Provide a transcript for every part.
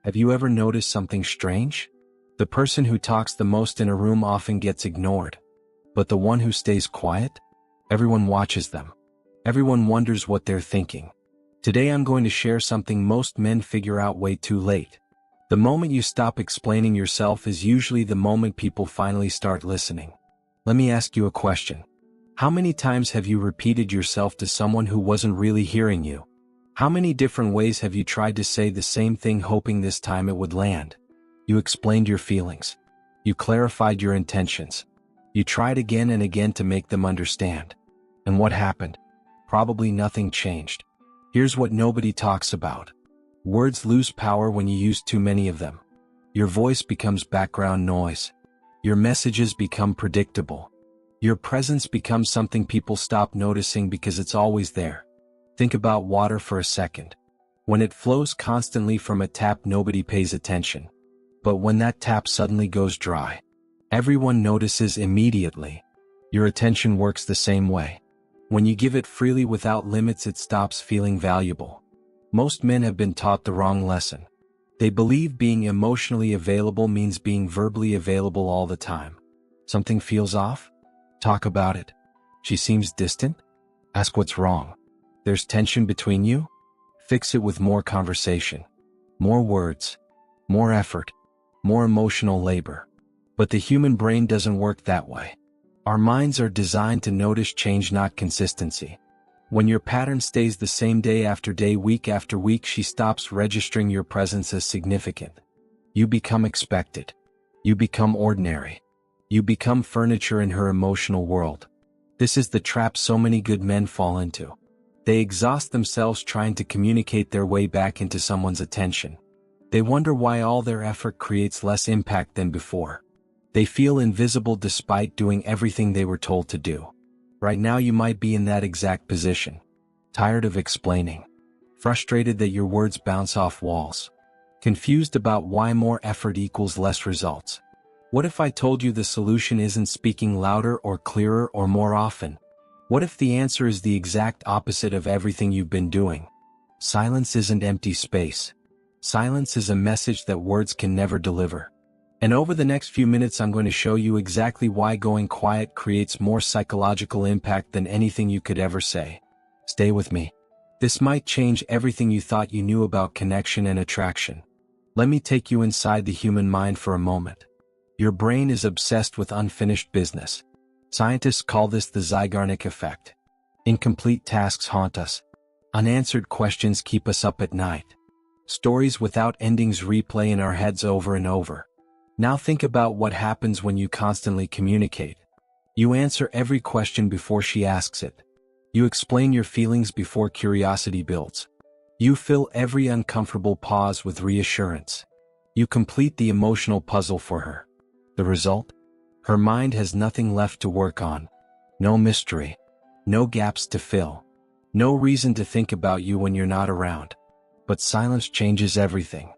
Have you ever noticed something strange? The person who talks the most in a room often gets ignored. But the one who stays quiet? Everyone watches them. Everyone wonders what they're thinking. Today I'm going to share something most men figure out way too late. The moment you stop explaining yourself is usually the moment people finally start listening. Let me ask you a question. How many times have you repeated yourself to someone who wasn't really hearing you? How many different ways have you tried to say the same thing hoping this time it would land? You explained your feelings. You clarified your intentions. You tried again and again to make them understand. And what happened? Probably nothing changed. Here's what nobody talks about. Words lose power when you use too many of them. Your voice becomes background noise. Your messages become predictable. Your presence becomes something people stop noticing because it's always there. Think about water for a second. When it flows constantly from a tap, nobody pays attention. But when that tap suddenly goes dry, everyone notices immediately. Your attention works the same way. When you give it freely without limits, it stops feeling valuable. Most men have been taught the wrong lesson. They believe being emotionally available means being verbally available all the time. Something feels off? Talk about it. She seems distant? Ask what's wrong. There's tension between you? Fix it with more conversation. More words. More effort. More emotional labor. But the human brain doesn't work that way. Our minds are designed to notice change, not consistency. When your pattern stays the same day after day, week after week, she stops registering your presence as significant. You become expected. You become ordinary. You become furniture in her emotional world. This is the trap so many good men fall into. They exhaust themselves trying to communicate their way back into someone's attention. They wonder why all their effort creates less impact than before. They feel invisible despite doing everything they were told to do. Right now you might be in that exact position. Tired of explaining. Frustrated that your words bounce off walls. Confused about why more effort equals less results. What if I told you the solution isn't speaking louder or clearer or more often? What if the answer is the exact opposite of everything you've been doing? Silence isn't empty space. Silence is a message that words can never deliver. And over the next few minutes I'm going to show you exactly why going quiet creates more psychological impact than anything you could ever say. Stay with me. This might change everything you thought you knew about connection and attraction. Let me take you inside the human mind for a moment. Your brain is obsessed with unfinished business. Scientists call this the Zeigarnik effect. Incomplete tasks haunt us. Unanswered questions keep us up at night. Stories without endings replay in our heads over and over. Now think about what happens when you constantly communicate. You answer every question before she asks it. You explain your feelings before curiosity builds. You fill every uncomfortable pause with reassurance. You complete the emotional puzzle for her. The result? Her mind has nothing left to work on. No mystery. No gaps to fill. No reason to think about you when you're not around. But silence changes everything.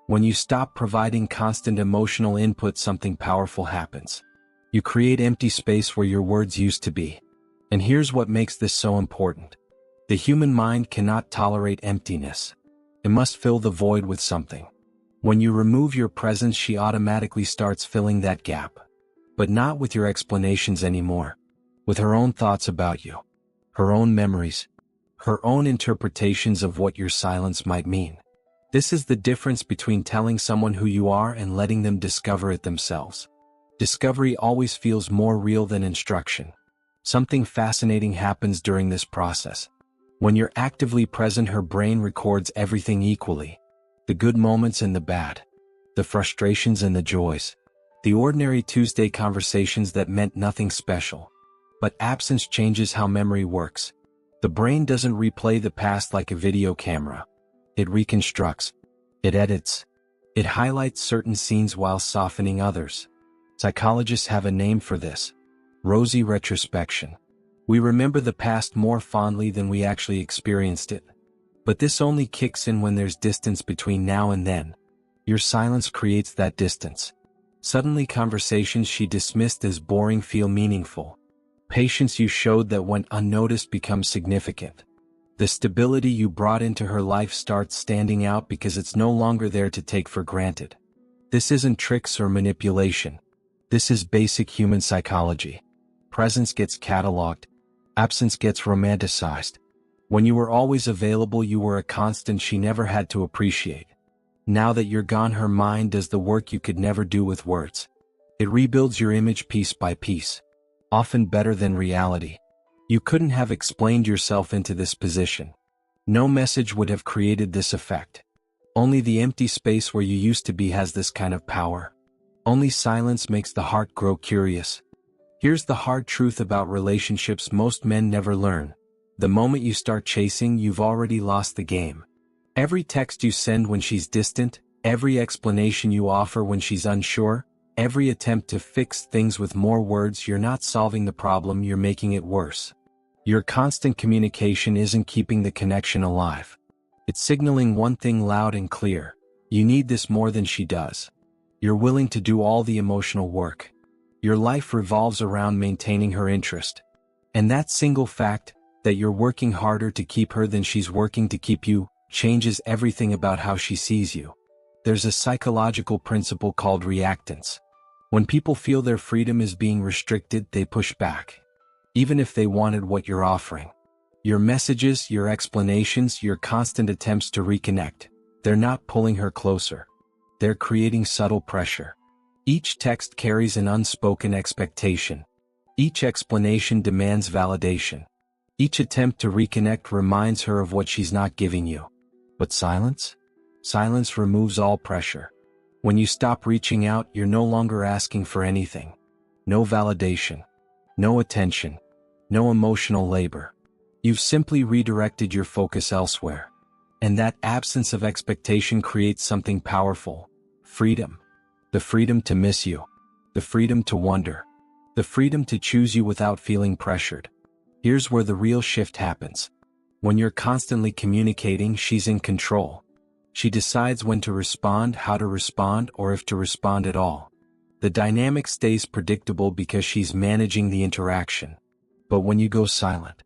When you stop providing constant emotional input, something powerful happens. You create empty space where your words used to be. And here's what makes this so important. The human mind cannot tolerate emptiness. It must fill the void with something. When you remove your presence, she automatically starts filling that gap. But not with your explanations anymore. With her own thoughts about you. Her own memories. Her own interpretations of what your silence might mean. This is the difference between telling someone who you are and letting them discover it themselves. Discovery always feels more real than instruction. Something fascinating happens during this process. When you're actively present, her brain records everything equally. The good moments and the bad. The frustrations and the joys. The ordinary Tuesday conversations that meant nothing special. But absence changes how memory works. The brain doesn't replay the past like a video camera. It reconstructs. It edits. It highlights certain scenes while softening others. Psychologists have a name for this. Rosy retrospection. We remember the past more fondly than we actually experienced it. But this only kicks in when there's distance between now and then. Your silence creates that distance. Suddenly conversations she dismissed as boring feel meaningful. Patience you showed that went unnoticed becomes significant. The stability you brought into her life starts standing out because it's no longer there to take for granted. This isn't tricks or manipulation. This is basic human psychology. Presence gets cataloged. Absence gets romanticized. When you were always available, you were a constant she never had to appreciate. Now that you're gone, her mind does the work you could never do with words. It rebuilds your image piece by piece, often better than reality. You couldn't have explained yourself into this position. No message would have created this effect. Only the empty space where you used to be has this kind of power. Only silence makes the heart grow curious. Here's the hard truth about relationships most men never learn. The moment you start chasing, you've already lost the game. Every text you send when she's distant, every explanation you offer when she's unsure, every attempt to fix things with more words, you're not solving the problem, you're making it worse. Your constant communication isn't keeping the connection alive. It's signaling one thing loud and clear: you need this more than she does. You're willing to do all the emotional work. Your life revolves around maintaining her interest. And that single fact, that you're working harder to keep her than she's working to keep you, changes everything about how she sees you. There's a psychological principle called reactance. When people feel their freedom is being restricted, they push back. Even if they wanted what you're offering. Your messages, your explanations, your constant attempts to reconnect, they're not pulling her closer. They're creating subtle pressure. Each text carries an unspoken expectation. Each explanation demands validation. Each attempt to reconnect reminds her of what she's not giving you. But silence? Silence removes all pressure. When you stop reaching out, you're no longer asking for anything. No validation. No attention. No emotional labor. You've simply redirected your focus elsewhere. And that absence of expectation creates something powerful: freedom. The freedom to miss you. The freedom to wonder. The freedom to choose you without feeling pressured. Here's where the real shift happens. When you're constantly communicating, she's in control. She decides when to respond, how to respond, or if to respond at all. The dynamic stays predictable because she's managing the interaction. But when you go silent,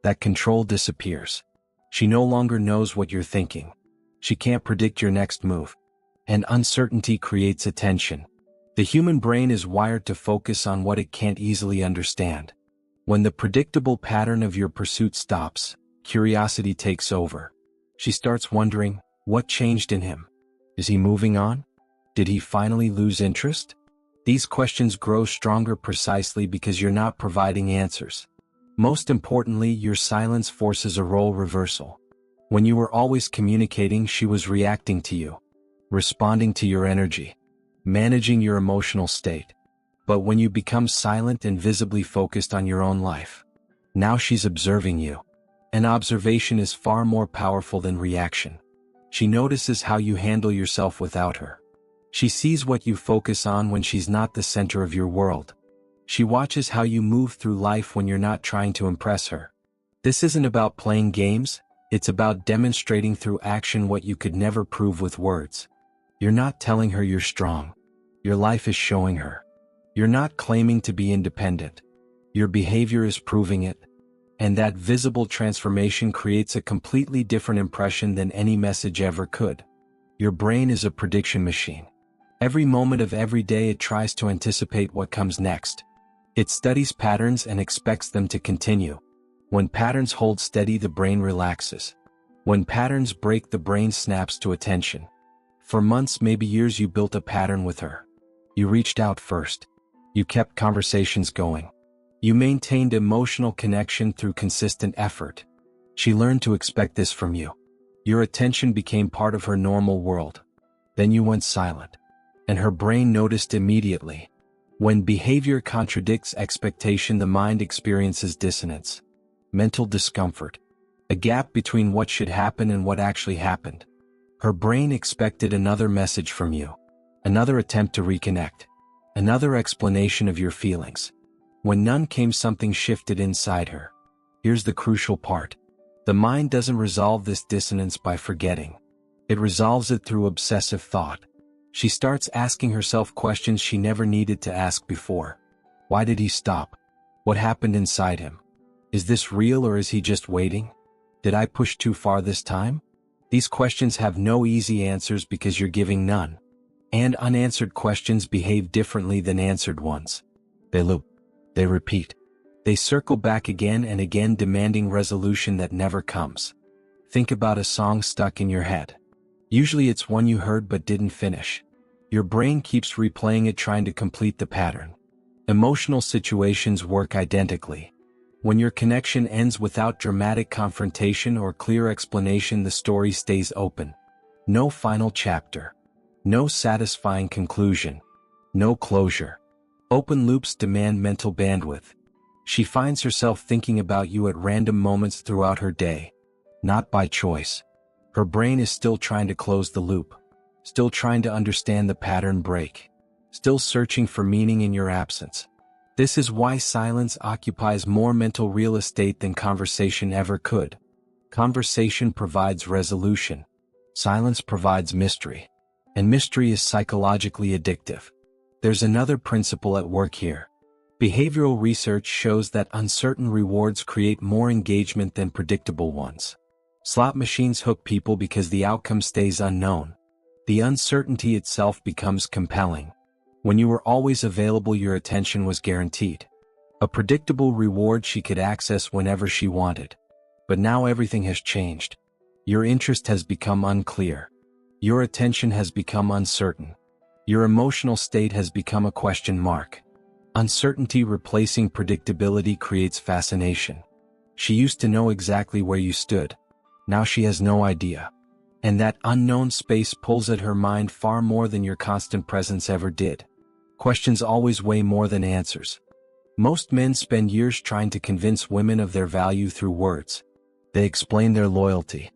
that control disappears. She no longer knows what you're thinking. She can't predict your next move. And uncertainty creates attention. The human brain is wired to focus on what it can't easily understand. When the predictable pattern of your pursuit stops, curiosity takes over. She starts wondering, what changed in him? Is he moving on? Did he finally lose interest? These questions grow stronger precisely because you're not providing answers. Most importantly, your silence forces a role reversal. When you were always communicating, she was reacting to you, responding to your energy, managing your emotional state. But when you become silent and visibly focused on your own life, now she's observing you. And observation is far more powerful than reaction. She notices how you handle yourself without her. She sees what you focus on when she's not the center of your world. She watches how you move through life when you're not trying to impress her. This isn't about playing games, it's about demonstrating through action what you could never prove with words. You're not telling her you're strong. Your life is showing her. You're not claiming to be independent. Your behavior is proving it. And that visible transformation creates a completely different impression than any message ever could. Your brain is a prediction machine. Every moment of every day it tries to anticipate what comes next. It studies patterns and expects them to continue. When patterns hold steady, the brain relaxes. When patterns break, the brain snaps to attention. For months, maybe years, you built a pattern with her. You reached out first. You kept conversations going. You maintained emotional connection through consistent effort. She learned to expect this from you. Your attention became part of her normal world. Then you went silent. And her brain noticed immediately. When behavior contradicts expectation, the mind experiences dissonance, mental discomfort, a gap between what should happen and what actually happened. Her brain expected another message from you, another attempt to reconnect, another explanation of your feelings. When none came, something shifted inside her. Here's the crucial part. The mind doesn't resolve this dissonance by forgetting. It resolves it through obsessive thought. She starts asking herself questions she never needed to ask before. Why did he stop? What happened inside him? Is this real or is he just waiting? Did I push too far this time? These questions have no easy answers because you're giving none. And unanswered questions behave differently than answered ones. They loop. They repeat. They circle back again and again, demanding resolution that never comes. Think about a song stuck in your head. Usually it's one you heard but didn't finish. Your brain keeps replaying it, trying to complete the pattern. Emotional situations work identically. When your connection ends without dramatic confrontation or clear explanation, the story stays open. No final chapter. No satisfying conclusion. No closure. Open loops demand mental bandwidth. She finds herself thinking about you at random moments throughout her day. Not by choice. Her brain is still trying to close the loop. Still trying to understand the pattern break. Still searching for meaning in your absence. This is why silence occupies more mental real estate than conversation ever could. Conversation provides resolution. Silence provides mystery. And mystery is psychologically addictive. There's another principle at work here. Behavioral research shows that uncertain rewards create more engagement than predictable ones. Slot machines hook people because the outcome stays unknown. The uncertainty itself becomes compelling. When you were always available, your attention was guaranteed. A predictable reward she could access whenever she wanted. But now everything has changed. Your interest has become unclear. Your attention has become uncertain. Your emotional state has become a question mark. Uncertainty replacing predictability creates fascination. She used to know exactly where you stood. Now she has no idea. And that unknown space pulls at her mind far more than your constant presence ever did. Questions always weigh more than answers. Most men spend years trying to convince women of their value through words. They explain their loyalty.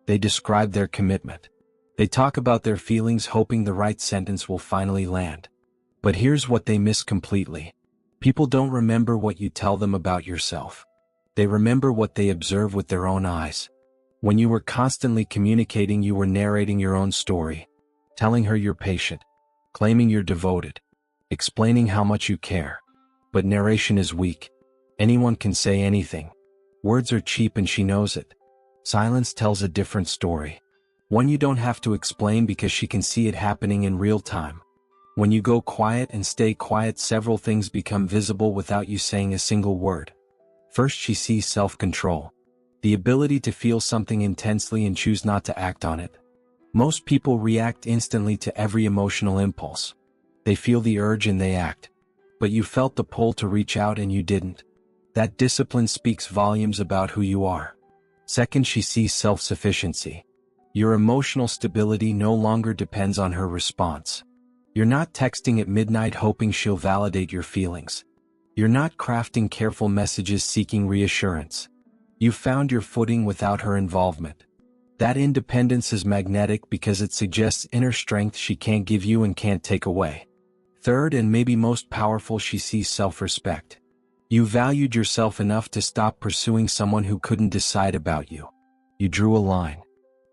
They describe their commitment. They talk about their feelings, hoping the right sentence will finally land. But here's what they miss completely. People don't remember what you tell them about yourself. They remember what they observe with their own eyes. When you were constantly communicating, you were narrating your own story, telling her you're patient, claiming you're devoted, explaining how much you care. But narration is weak. Anyone can say anything. Words are cheap and she knows it. Silence tells a different story. One you don't have to explain because she can see it happening in real time. When you go quiet and stay quiet, several things become visible without you saying a single word. First, she sees self-control. The ability to feel something intensely and choose not to act on it. Most people react instantly to every emotional impulse. They feel the urge and they act. But you felt the pull to reach out and you didn't. That discipline speaks volumes about who you are. Second, she sees self-sufficiency. Your emotional stability no longer depends on her response. You're not texting at midnight hoping she'll validate your feelings. You're not crafting careful messages seeking reassurance. You found your footing without her involvement. That independence is magnetic because it suggests inner strength she can't give you and can't take away. Third, and maybe most powerful, she sees self-respect. You valued yourself enough to stop pursuing someone who couldn't decide about you. You drew a line.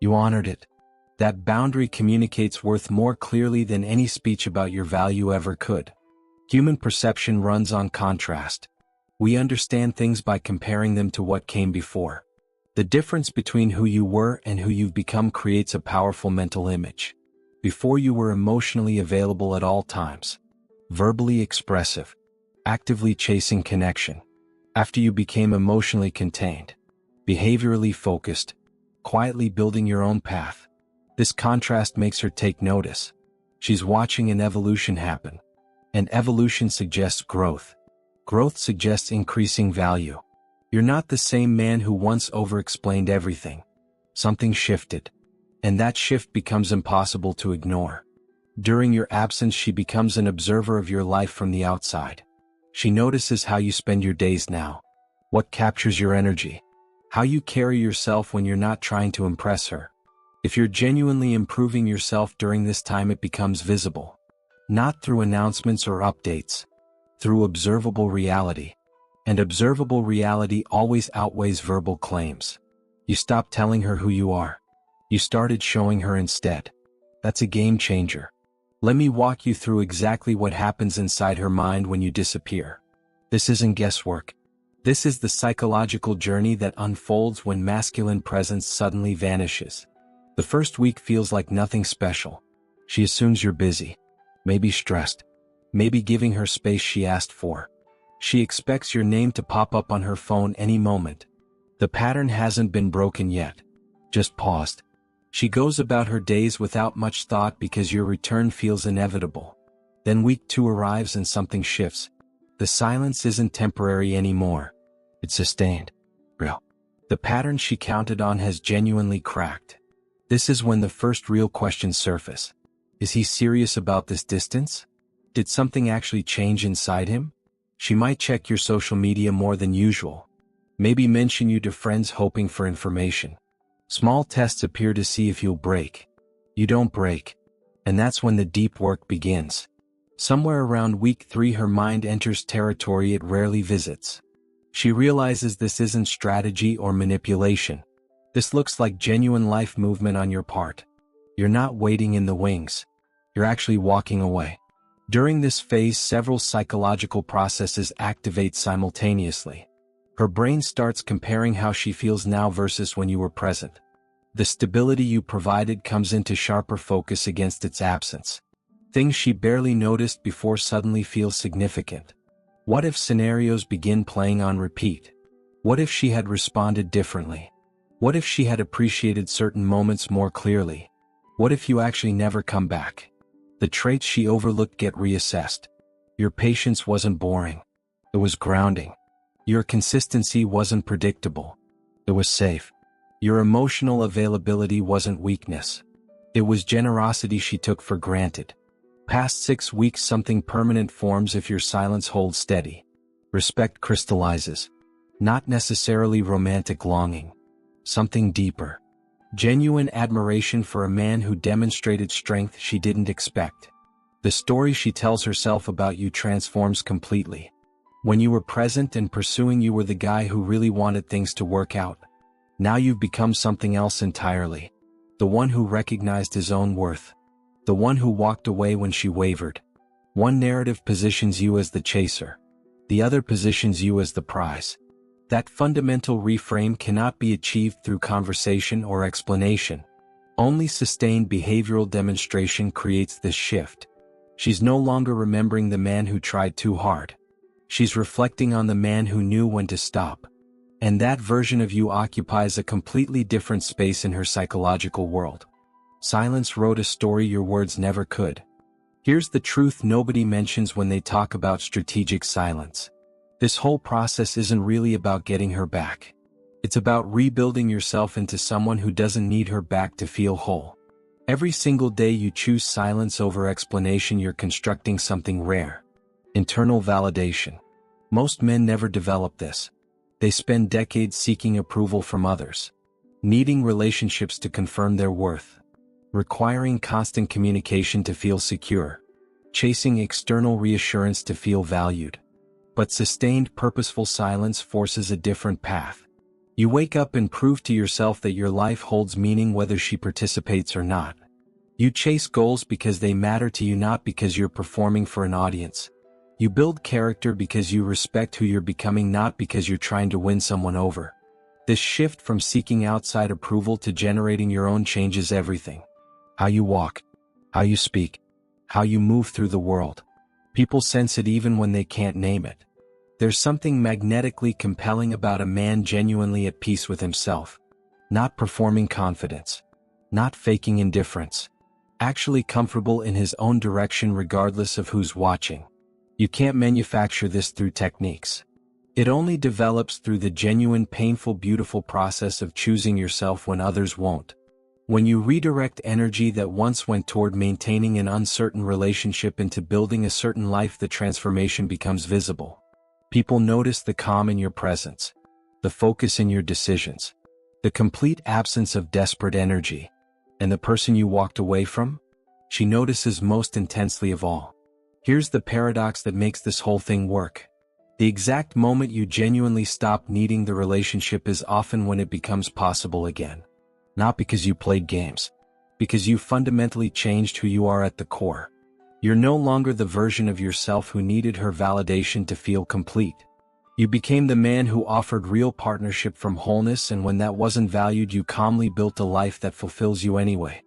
You honored it. That boundary communicates worth more clearly than any speech about your value ever could. Human perception runs on contrast. We understand things by comparing them to what came before. The difference between who you were and who you've become creates a powerful mental image. Before, you were emotionally available at all times. Verbally expressive. Actively chasing connection. After, you became emotionally contained. Behaviorally focused. Quietly building your own path. This contrast makes her take notice. She's watching an evolution happen. And evolution suggests growth. Growth suggests increasing value. You're not the same man who once over-explained everything. Something shifted. And that shift becomes impossible to ignore. During your absence, she becomes an observer of your life from the outside. She notices how you spend your days now. What captures your energy. How you carry yourself when you're not trying to impress her. If you're genuinely improving yourself during this time, it becomes visible. Not through announcements or updates. Through observable reality. And observable reality always outweighs verbal claims. You stop telling her who you are. You started showing her instead. That's a game changer. Let me walk you through exactly what happens inside her mind when you disappear. This isn't guesswork. This is the psychological journey that unfolds when masculine presence suddenly vanishes. The first week feels like nothing special. She assumes you're busy, maybe stressed, maybe giving her space she asked for. She expects your name to pop up on her phone any moment. The pattern hasn't been broken yet, just paused. She goes about her days without much thought because your return feels inevitable. Then week 2 arrives and something shifts. The silence isn't temporary anymore. It's sustained. Real. The pattern she counted on has genuinely cracked. This is when the first real questions surface. Is he serious about this distance? Did something actually change inside him? She might check your social media more than usual. Maybe mention you to friends hoping for information. Small tests appear to see if you'll break. You don't break. And that's when the deep work begins. Somewhere around week 3 her mind enters territory it rarely visits. She realizes this isn't strategy or manipulation. This looks like genuine life movement on your part. You're not waiting in the wings. You're actually walking away. During this phase, several psychological processes activate simultaneously. Her brain starts comparing how she feels now versus when you were present. The stability you provided comes into sharper focus against its absence. Things she barely noticed before suddenly feel significant. What if scenarios begin playing on repeat? What if she had responded differently? What if she had appreciated certain moments more clearly? What if you actually never come back? The traits she overlooked get reassessed. Your patience wasn't boring. It was grounding. Your consistency wasn't predictable. It was safe. Your emotional availability wasn't weakness. It was generosity she took for granted. Past 6 weeks something permanent forms if your silence holds steady. Respect crystallizes. Not necessarily romantic longing. Something deeper. Genuine admiration for a man who demonstrated strength she didn't expect. The story she tells herself about you transforms completely. When you were present and pursuing, you were the guy who really wanted things to work out. Now you've become something else entirely. The one who recognized his own worth. The one who walked away when she wavered. One narrative positions you as the chaser. The other positions you as the prize. That fundamental reframe cannot be achieved through conversation or explanation. Only sustained behavioral demonstration creates this shift. She's no longer remembering the man who tried too hard. She's reflecting on the man who knew when to stop. And that version of you occupies a completely different space in her psychological world. Silence wrote a story your words never could. Here's the truth nobody mentions when they talk about strategic silence. This whole process isn't really about getting her back. It's about rebuilding yourself into someone who doesn't need her back to feel whole. Every single day you choose silence over explanation, you're constructing something rare. Internal validation. Most men never develop this. They spend decades seeking approval from others, needing relationships to confirm their worth, requiring constant communication to feel secure, chasing external reassurance to feel valued. But sustained, purposeful silence forces a different path. You wake up and prove to yourself that your life holds meaning whether she participates or not. You chase goals because they matter to you, not because you're performing for an audience. You build character because you respect who you're becoming, not because you're trying to win someone over. This shift from seeking outside approval to generating your own changes everything. How you walk, how you speak, how you move through the world. People sense it even when they can't name it. There's something magnetically compelling about a man genuinely at peace with himself. Not performing confidence. Not faking indifference. Actually comfortable in his own direction regardless of who's watching. You can't manufacture this through techniques. It only develops through the genuine, painful, beautiful process of choosing yourself when others won't. When you redirect energy that once went toward maintaining an uncertain relationship into building a certain life, the transformation becomes visible. People notice the calm in your presence, the focus in your decisions, the complete absence of desperate energy. And the person you walked away from? She notices most intensely of all. Here's the paradox that makes this whole thing work. The exact moment you genuinely stop needing the relationship is often when it becomes possible again. Not because you played games. Because you fundamentally changed who you are at the core. You're no longer the version of yourself who needed her validation to feel complete. You became the man who offered real partnership from wholeness, and when that wasn't valued, you calmly built a life that fulfills you anyway.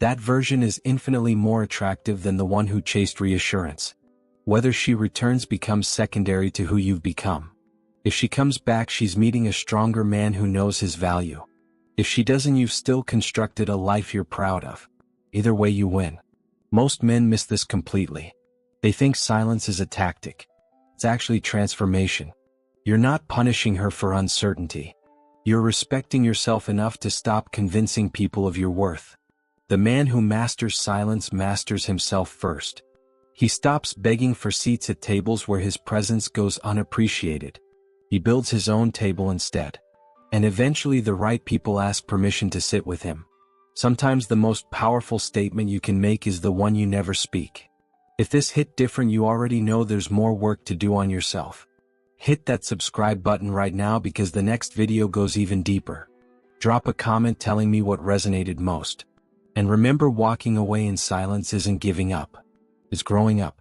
That version is infinitely more attractive than the one who chased reassurance. Whether she returns becomes secondary to who you've become. If she comes back, she's meeting a stronger man who knows his value. If she doesn't, you've still constructed a life you're proud of. Either way, you win. Most men miss this completely. They think silence is a tactic. It's actually transformation. You're not punishing her for uncertainty. You're respecting yourself enough to stop convincing people of your worth. The man who masters silence masters himself first. He stops begging for seats at tables where his presence goes unappreciated. He builds his own table instead. And eventually the right people ask permission to sit with him. Sometimes the most powerful statement you can make is the one you never speak. If this hit different, you already know there's more work to do on yourself. Hit that subscribe button right now, because the next video goes even deeper. Drop a comment telling me what resonated most. And remember, walking away in silence isn't giving up. It's growing up.